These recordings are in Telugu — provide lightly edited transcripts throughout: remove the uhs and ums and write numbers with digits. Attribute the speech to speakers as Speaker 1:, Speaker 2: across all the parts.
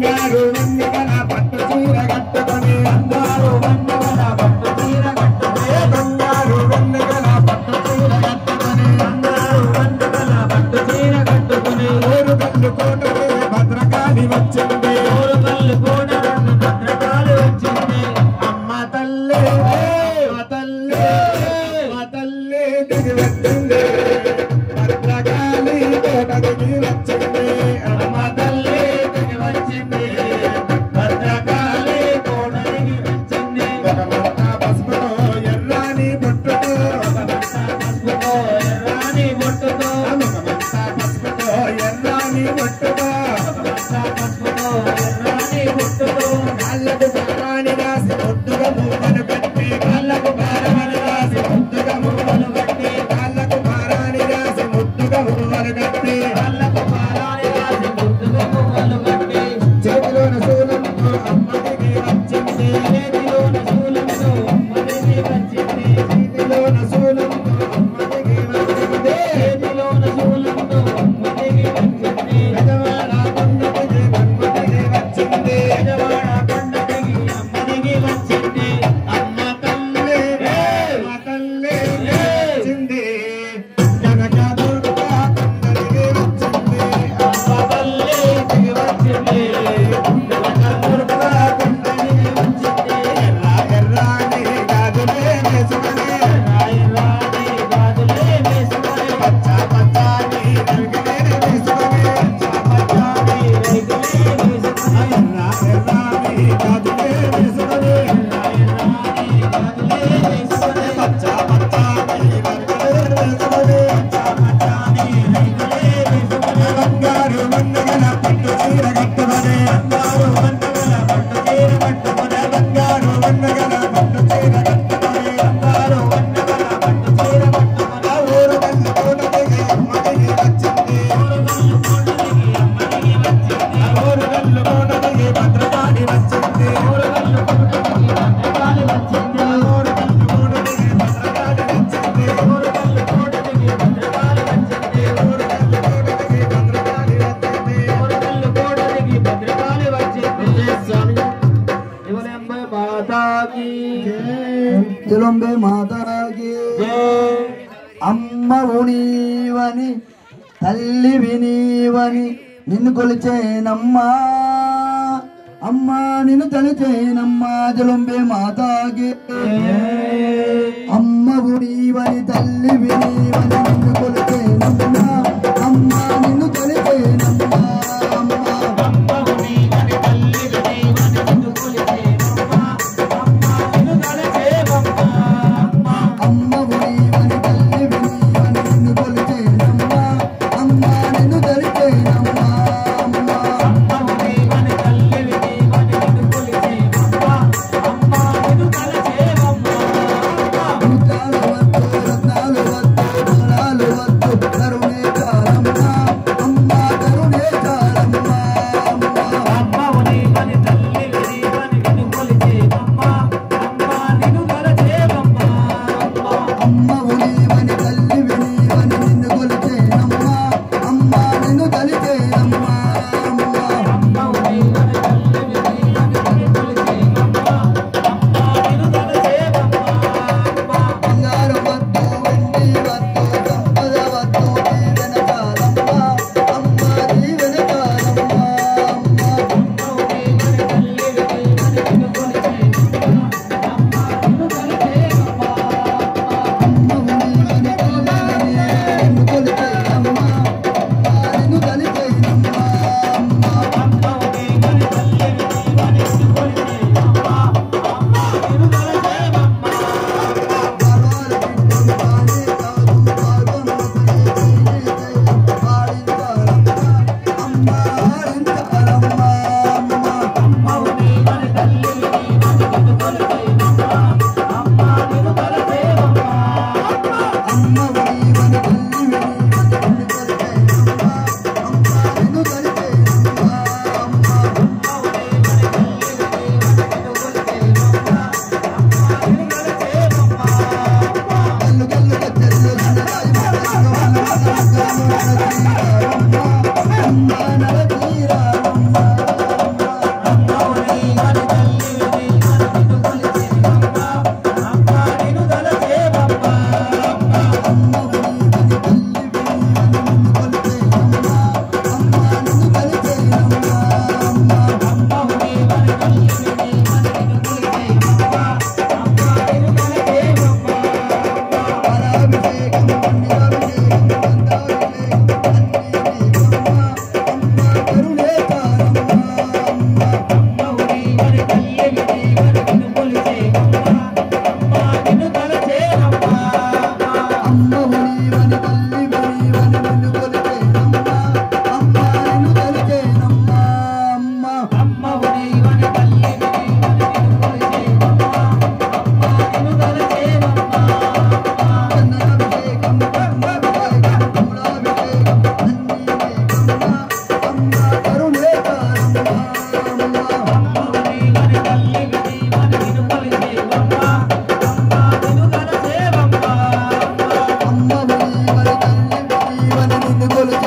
Speaker 1: బంగారు వెన్నెల పట్టు చీర కట్టుకొని బంగారు వెన్నెల పట్టు చీర కట్టుకొని బంగారు వెన్నెల పట్టు చీర కట్టుకొని బంగారు వెన్నెల పట్టు చీర కట్టుకొని ఊరు కళ్ళు కోటకు భద్రకాళి వచ్చింది ఊరు కళ్ళు కోటకు భద్రకాళి వచ్చింది అమ్మ తల్లి మా తల్లి మా తల్లి దిగి వచ్చింది భద్రకాళి కోట దిగి వచ్చింది అమ్మ తల్లి దిగి వచ్చింది భద్రకాళి కోట దిగి వచ్చింది పసుపుతో ఎర్రాని బొట్టుతో పసుపుతో ఎర్రాని బొట్టుతో పసుపుతో ఎర్రాని బొట్టుతో పసుపుతో ఎర్రాని బొట్టుతో కాళ్ళకు భారాన్ని రాసి బొట్టుగా మూవలు కట్టి కాళ్ళకు భారాన్ని రాసి ముద్దుగా మూవలు కట్టి కాళ్ళకు భారాన్ని రాసి ముద్దుగా మూవలు కట్టి కాళ్ళకు భారాన్ని రాసి ముద్దుగా మూవలు కట్టి చేతిలోన శూలంతో అమ్మదికి వచ్చింది చేతిలోన శూలంతో అమ్మదికి వచ్చింది చేతిలోన శూలంతో అమ్మదికి వచ్చింది చేతిలోన శూలంతో అమ్మదికి వచ్చింది గజవాడ కొండకి అమ్మదికి వచ్చింది గజవాడ కొండకి అమ్మదికి వచ్చింది అమ్మ తల్లి మా తల్లి వచ్చింది జగజ దుర్గా కొండకి వచ్చింది అమ్మ తల్లి దిగి వచ్చింది జగజ దుర్గా కొండకి వచ్చింది ఎర్రాని గాజులే వేసుకొని ఎర్రాని గాజులే వేసుకొని పచ్చ పచ్చాని రంగులే వేసుకొని పచ్చ పచ్చాని రంగులే వేసుకొని ఎర్రాని గాజులే వేసుకొని ఎర్రాని గాజులే వేసుకొని పచ్చ పచ్చాని రంగులే వేసుకొని పచ్చ పచ్చాని రంగులే వేసుకొని బంగారు వెన్నెల పట్టు చీర కట్టుకొని బంగారు వెన్నెల పట్టు చీర కట్టుకొని బంగారు వెన్నెల పట్టు చీర కట్టుకొని బంగారు వెన్నెల పట్టు చీర కట్టుకొని ఊరు కళ్ళు కోటకి అమ్మదికి వచ్చింది ఊరు కళ్ళు కోటకి అమ్మదికి వచ్చింది ఊరు కళ్ళు కోటకి భద్రకాళి వచ్చింది ఊరు కళ్ళు కోటకి భద్రకాళి వచ్చింది ఊరు కళ్ళు కోటకి భద్రకాళి వచ్చింది ఊరు కళ్ళు కోటకి భద్రకాళి వచ్చింది ఊరు కళ్ళు కోటకి భద్రకాళి వచ్చింది ఊరు కళ్ళు కోటకి భద్రకాళి వచ్చింది స్వామి జలంబే మాతాకి
Speaker 2: జలంబే మాతాకి అమ్మవు నీవని తల్లివి నీవని నిన్ను కొలిచేనమ్మా అమ్మా నిన్ను తలిచేనమ్మా జలంబే మాతాకి అమ్మవు నీవని తల్లివి నీవని నిన్ను కొలిచేనమ్మా అమ్మా నిన్ను తలిచేనమ్మా అమ్మా
Speaker 1: అమ్మవు నీవని తల్లివి నీవని నిన్ను కొలిచేనమ్మా అమ్మా నిన్ను తలచేవమ్మా
Speaker 2: అమ్మవు నీవని తల్లివి నీవని నిన్ను కొలిచేనమ్మా అమ్మా నిన్ను తలిచేనమ్మా అమ్మా
Speaker 1: అమ్మవు నీవని తల్లివి నీవని నిన్ను కొలిచేనమ్మా అమ్మా నిన్ను తలచేవమ్మా
Speaker 2: ముత్యాలు వద్దు రత్నాలు వద్దు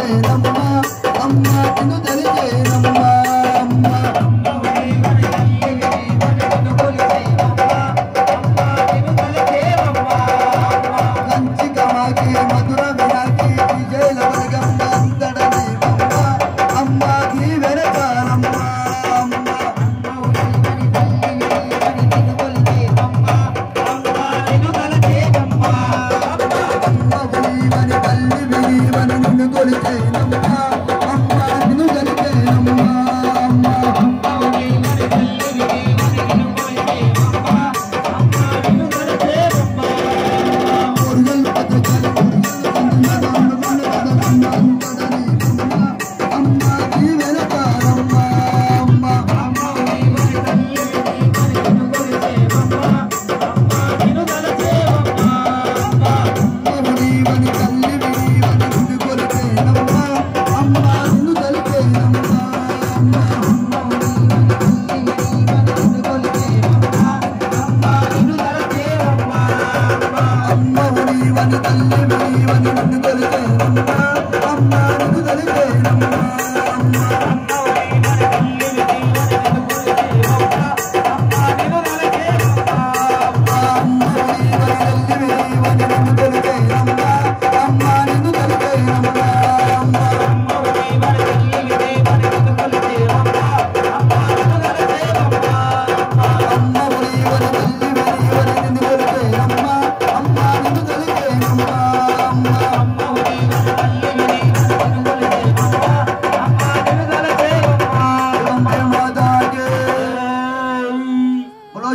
Speaker 2: కొలిచేనమ్మా అమ్మ నిన్ను తలిచేనమ్మా అమ్మ కంచి కమాకి మధుర వినాకి విజయల వర్గమ్మ అంతడని అమ్మ దీవెన కారమ్మ అమ్మ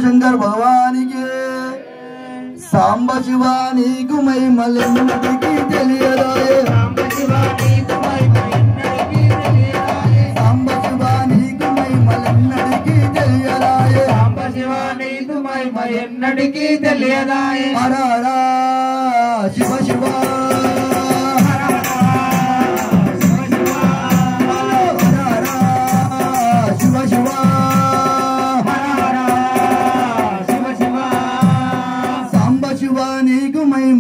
Speaker 2: शंकर भगवान के सांब शिवानी गुमई मलन्नडी की తెలియదాయే सांब शिवानी गुमई मलन्नडी की తెలియదాయే सांब शिवानी गुमई मलन्नडी की తెలియదాయే हर हर शिव शिव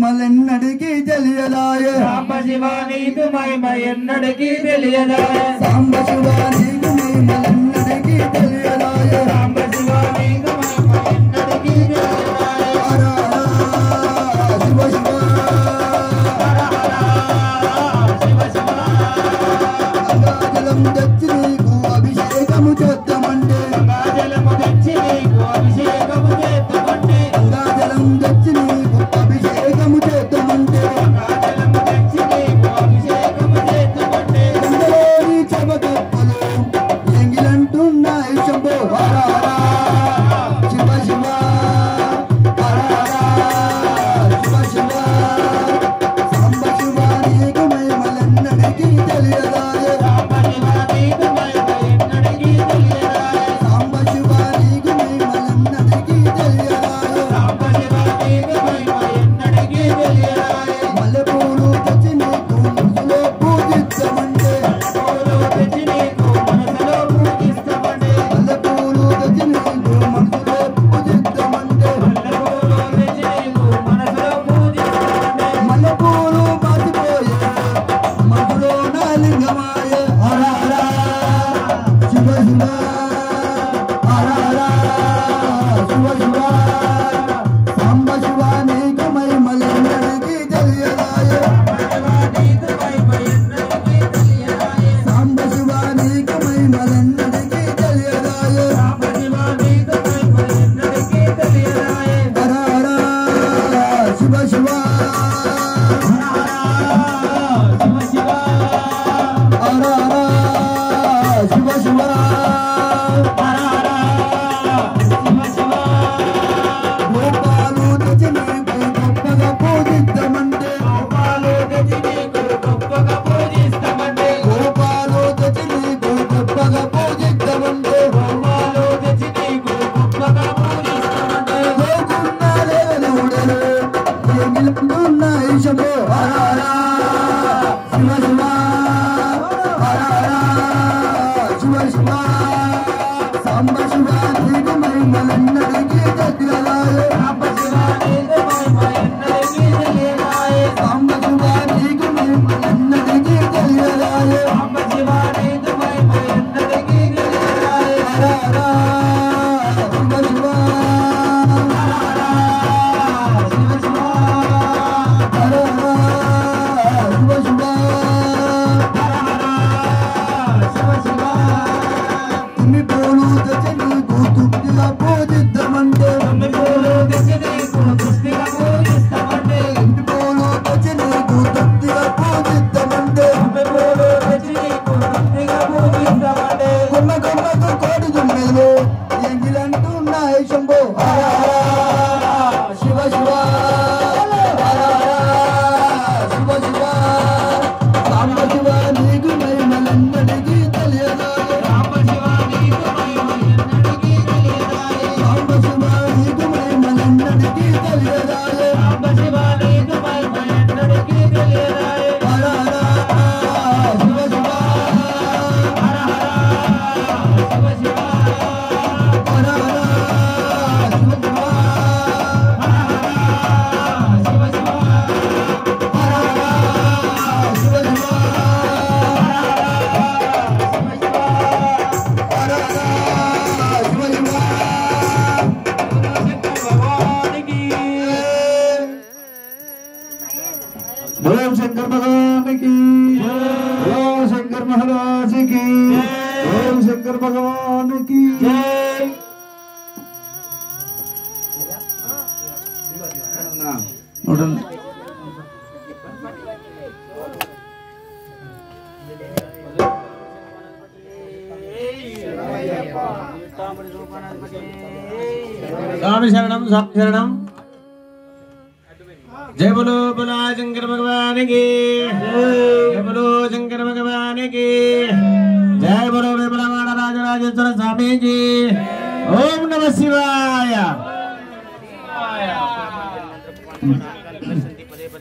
Speaker 2: మలన్నడికి తెలియదాయే సాంబ శివాని తుమై మయన్నడికి తెలియదాయే సాంబ శివాని తుమై మలన్నడికి తెలియదాయే సాంబ శివాని తుమై మయన్నడికి తెలియదాయే హర హర శివ శివ హర హర శివ శివ గంగాజలం తెచ్చి నీకు అభిషేకము చేద్దామంటే గంగాజలము తెచ్చి నీకు అభిషేకము చేద్దామంటే గంగాజలం తెచ్చి నీకు అభిషేకము చేద్దామంటే గంగాజలము తెచ్చి నీకు అభిషేకము చేద్దామంటే గంగలోని చెమటప్పలు ఎంగిలంట
Speaker 1: సాంబ శివ నీకు మహిమ ఎన్నటికీ తెలియదాయే
Speaker 2: शंकर भगवान की ओम शंकर महाराज की ओम शंकर भगवान की
Speaker 1: स्वामी शरणम स्वामी शरणम जय बोलो बोला शंकर भगवान की जय बोलो शंकर भगवान की जय बोलो विमलवाड़ा राजराजेश्वर स्वामी की ओम नमः शिवाय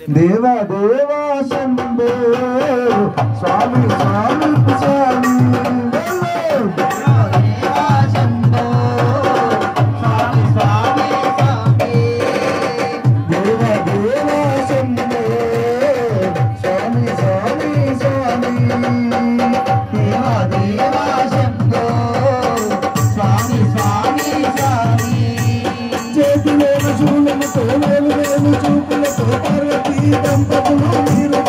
Speaker 2: देवा देवा शंभो स्वामी स्वामी स्वामी దంపతులు మీరు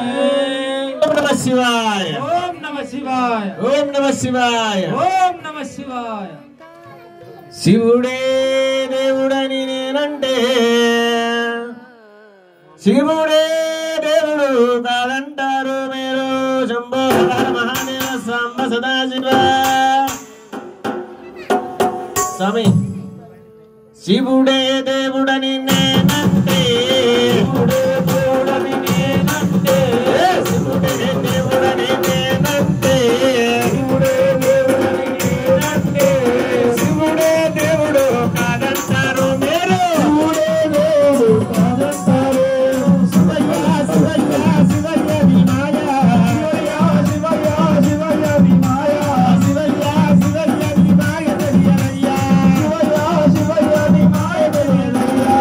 Speaker 1: ఓం నమః శివాయ
Speaker 3: ఓం నమః శివాయ
Speaker 1: ఓం నమః శివాయ
Speaker 3: ఓం నమః శివాయ
Speaker 1: శివుడే దేవుడని నేనంటే శివుడే దేవుడు కాదంటారు మీరు శంభో మహాదేవ సాంబ సదాశివ స్వామి శివుడే దేవుడని నేనంటే శివుడే దేవుడని నేనంటే శివుడే దేవుడని నేనంటే శివుడే దేవుడని నేనంటే శివుడే దేవుడు కాదంటారు మీరు శివుడే దేవుడు కాదంటారు శివయ్య శివయ్య శివయ్య వినాయ శివయ్య శివయ్య వినాయ శివయ్య శివయ్య వినాయ తెలియనయ్యా శివయ్య శివయ్య వినాయ తెలియనయ్యా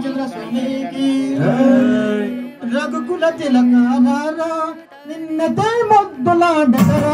Speaker 1: రామచంద్ర స్వామికి రఘుకుల తిలకారా నిన్నతే మొద్దులాడరా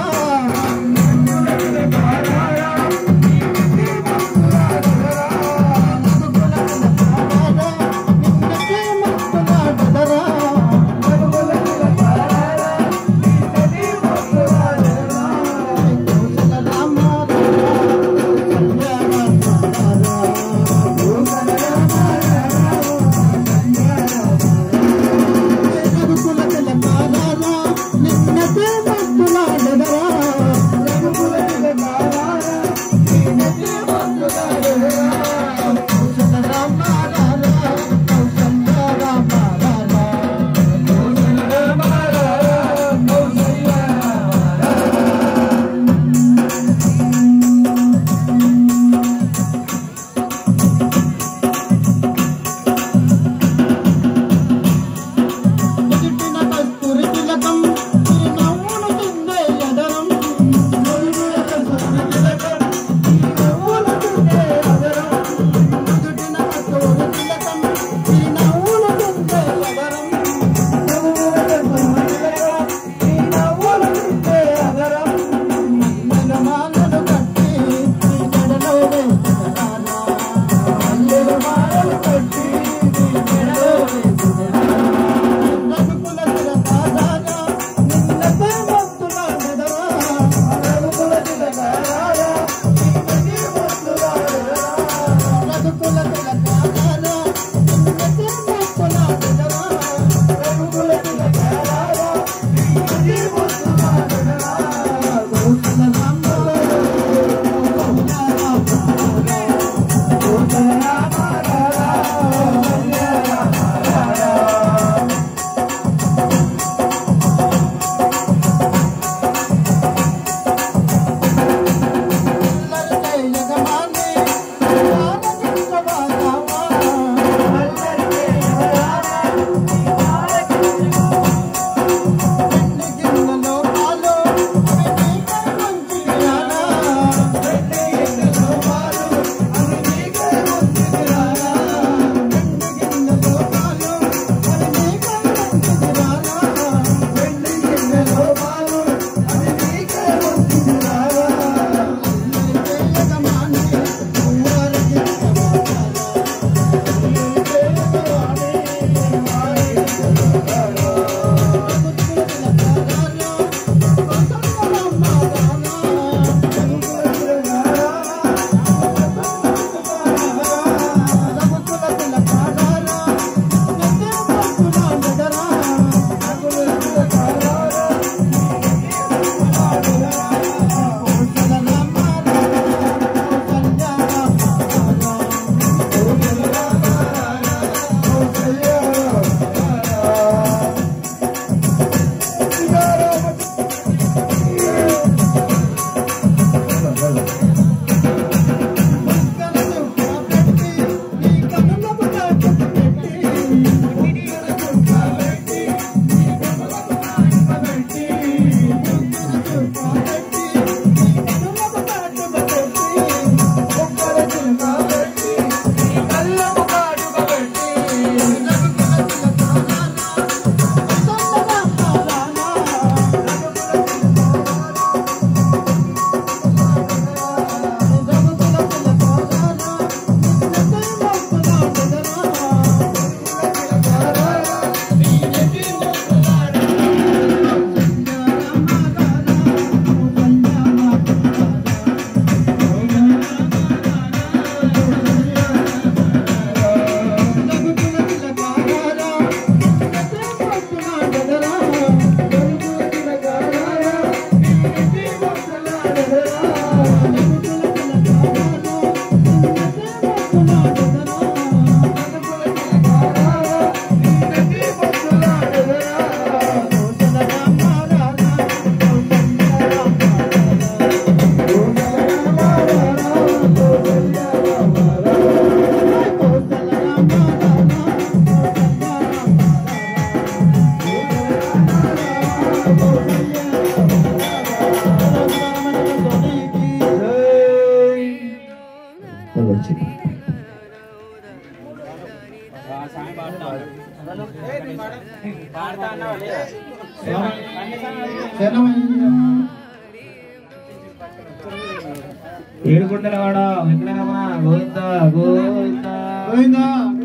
Speaker 1: ఏడుకుంటలవాడ వెంకటరమణ గోవింద గోవింద
Speaker 2: గోవింద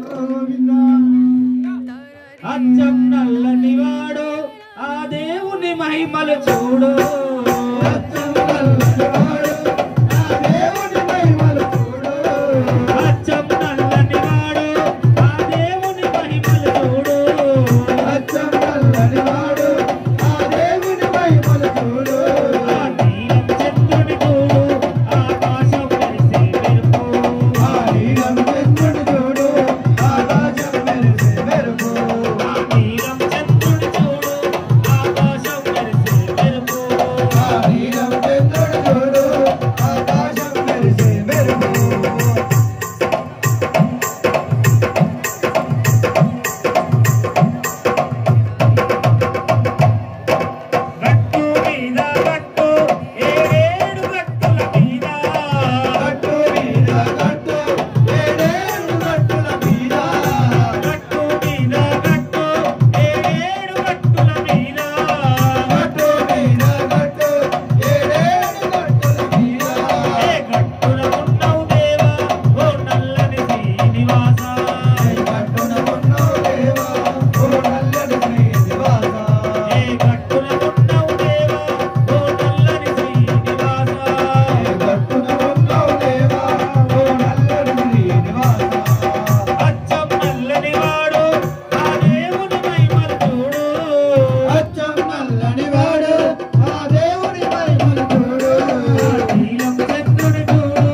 Speaker 2: గోవింద.
Speaker 1: అచ్చం నల్లని వాడు ఆ దేవుని మహిమలు చూడు.
Speaker 2: అచ్చం నల్లని వాడు ఆ దేవుని మహిమలు చూడు.
Speaker 1: అచ్చం నల్లని వాడు ఆ దేవుని మహిమలు చూడు.
Speaker 2: అచ్చం నల్లని వాడు ఆ దేవుని మహిమలు చూడు.
Speaker 1: ఆ నీలం చంద్రుని చూడు ఆకాశం మెరిసే మెరుపు.
Speaker 2: ఆ నీలం చంద్రుని చూడు ఆకాశం మెరిసే మెరుపు.
Speaker 1: ఆ నీలం చంద్రుని చూడు ఆకాశం మెరిసే మెరుపు.
Speaker 2: ఆ నీలం చంద్రుని చూడు ఆకాశం మెరిసే మెరుపు.
Speaker 1: గట్టు మీద గట్టు ఏడేడు గట్టుల మీద.
Speaker 2: గట్టు మీద గట్టు ఏడేడు గట్టుల మీద.
Speaker 1: గట్టు మీద గట్టు ఏడేడు గట్టుల మీద.
Speaker 2: గట్టు మీద గట్టు ఏడేడు గట్టుల మీద.
Speaker 1: ఏ గట్టుల ఉన్నవు దేవా ఓ నల్లని శ్రీనివాస.
Speaker 2: గట్టున ఉన్నావు దేవా ఓ నల్లని శ్రీనివాస.
Speaker 1: ఏ గట్టుల ఉన్నవు దేవా ఓ నల్లని శ్రీనివాస.
Speaker 2: గట్టున ఉన్నావు దేవా ఓ నల్లని శ్రీనివాస.
Speaker 1: అచ్చం నల్లని వాడు ఆ దేవుని మహిమలు చూడు.
Speaker 2: అచ్చం నల్లని వాడు ఆ దేవుని మహిమలు చూడు.
Speaker 1: నీలం చంద్రుని చూడు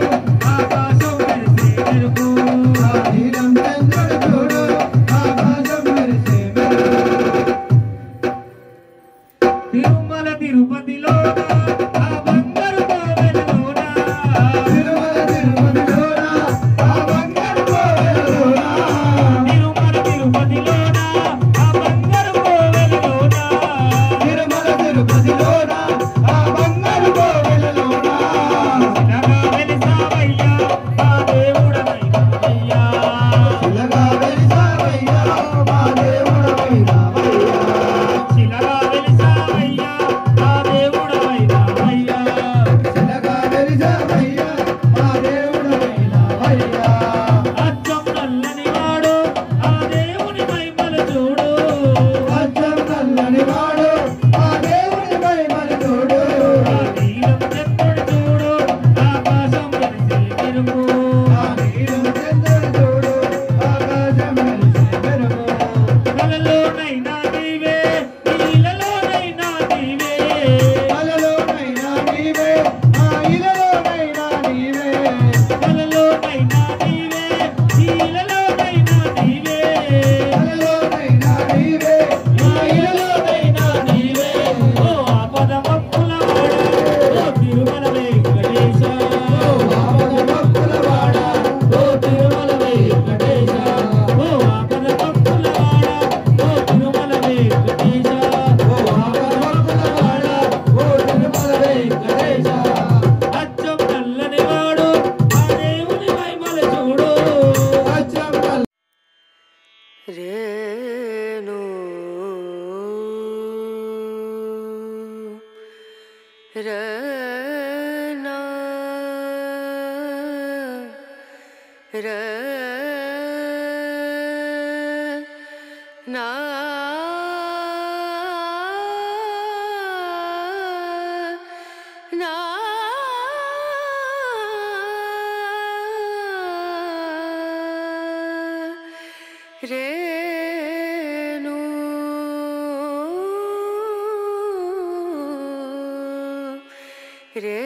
Speaker 1: ఆకాశం మెరిసే మెరుపు.
Speaker 2: ఆ నీలం చంద్రుడు చూడు ఆకాశం మెరిసే మెరుపు.
Speaker 1: తిరుమల తిరుపతిలోన ఆ బంగారు కోవెలలోన.
Speaker 2: తిరుమల తిరుపతిలోన ఆ బంగారు కోవెలలోన.
Speaker 1: తిరుమల తిరుపతిలోన ఆ బంగారు కోవెలలోన.
Speaker 2: తిరుమల తిరుపతిలోన ఆ బంగారు కోవెలలోన.
Speaker 1: శిలగా వెలిసావయ్యా ఆ దేవుడవైనావయ్యా.
Speaker 2: శిలగా వెలిసావయ్యా మా దేవుడవైనావయ్యా.
Speaker 1: శిలగా వెలిసావయ్యా ఆ దేవుడవైనావయ్యా.
Speaker 2: శిలగా వెలిసావయ్యా మా దేవుడవైనావయ్యా.
Speaker 1: అచ్చం నల్లని వాడు ఆ దేవుని మహిమలు చూడు.
Speaker 2: అచ్చం నల్లని వాడు ఆ దేవుని మహిమలు చూడు.
Speaker 1: ఆ నీలం చంద్రుని చూడు ఆకాశం మెరిసే మెరుపు.
Speaker 2: ఆ నీలం చంద్రుడు చూడు ఆకాశం మెరిసే మెరుపు.
Speaker 1: కలలోనైనా నీవే నీలలోనైనా నీవే.
Speaker 2: కలలోనైనా నీవే ఆ ఇలలోనైనా నీవే.
Speaker 1: కలలోనైనా నీవే నీలలోనైనా నీవే.
Speaker 2: కలలోనైనా నీవే ఆ ఇలలోనైనా నీవే.
Speaker 1: ఓ ఆపద మప్పులవాడ ఓ తిరుమల వెంకటేశ.
Speaker 2: ఆపద భక్తులవాడ
Speaker 1: ఓ తిరుమల వెంకటేశ. ఓ ఆపద మప్పులవాడ ఓ తిరుమల వెంకటేశ.
Speaker 2: ఓ ఆపద భక్తులవాడ ఓ తిరుమల వెంకటేశ.
Speaker 1: అచ్చం నల్లని వాడు ఆ దేవుని మహిమలు చూడు.
Speaker 2: అచ్చం నల్లని
Speaker 4: రేణు రనా రనా నా రేణు రే